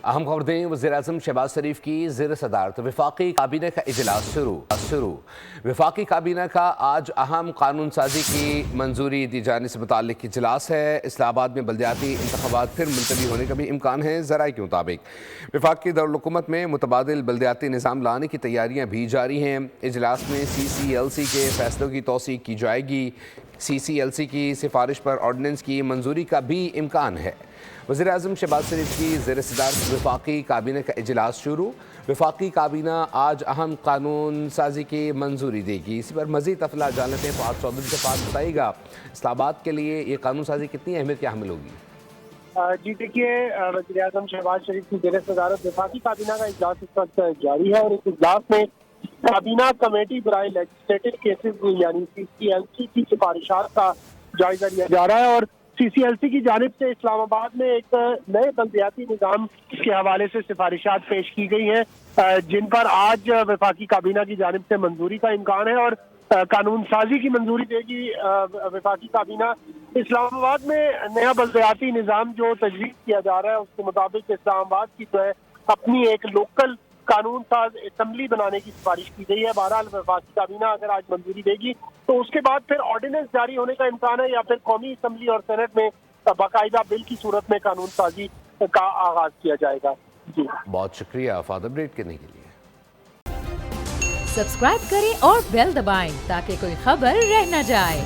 اہم خبر دیں وزیراعظم شہباز شریف کی زیر صدارت وفاقی کابینہ کا اجلاس شروع وفاقی کابینہ کا آج اہم قانون سازی کی منظوری دی جانے سے متعلق اجلاس ہے۔ اسلام آباد میں بلدیاتی انتخابات پھر ملتوی ہونے کا بھی امکان ہے۔ ذرائع کے مطابق وفاق کی دارالحکومت میں متبادل بلدیاتی نظام لانے کی تیاریاں بھی جاری ہیں۔ اجلاس میں CCLC کے فیصلوں کی توثیق کی جائے گی۔ CCLC کی سفارش پر آرڈیننس کی منظوری کا بھی امکان ہے۔ وزیراعظم شہباز شریف کی زیر صدارت وفاقی کابینہ کا اجلاس شروع۔ وفاقی کابینہ آج اہم قانون سازی کی منظوری دے گی۔ اس پر مزید تفصیلات جان لیتے ہیں۔ فہد چودھری سے فہد بتائیے گا اسلام آباد کے لیے یہ قانون سازی کتنی اہمیت کی حامل ہوگی؟ جی دیکھیے، وزیراعظم شہباز شریف کی زیر صدارت وفاقی کابینہ کا اجلاس اس وقت جاری ہے، اور اس اجلاس میں کابینہ کمیٹی برائے لیجسلیٹو کیسز یعنی CCLC کی سفارشات کا جائزہ لیا جا رہا ہے، اور CCLC کی جانب سے اسلام آباد میں ایک نئے بلدیاتی نظام کے حوالے سے سفارشات پیش کی گئی ہیں، جن پر آج وفاقی کابینہ کی جانب سے منظوری کا امکان ہے، اور قانون سازی کی منظوری دے گی وفاقی کابینہ۔ اسلام آباد میں نیا بلدیاتی نظام جو تجویز کیا جا رہا ہے، اس کے مطابق اسلام آباد کی جو ہے اپنی ایک لوکل قانون ساز اسمبلی بنانے کی سفارش کی گئی ہے۔ بہرحال وفاقی کابینہ اگر آج منظوری دے گی تو اس کے بعد پھر آرڈیننس جاری ہونے کا امکان ہے، یا پھر قومی اسمبلی اور سینٹ میں باقاعدہ بل کی صورت میں قانون سازی کا آغاز کیا جائے گا۔ جی بہت شکریہ فہد اپڈیٹ کرنے کے لیے۔ سبسکرائب کریں اور بیل دبائیں تاکہ کوئی خبر رہ نہ جائے۔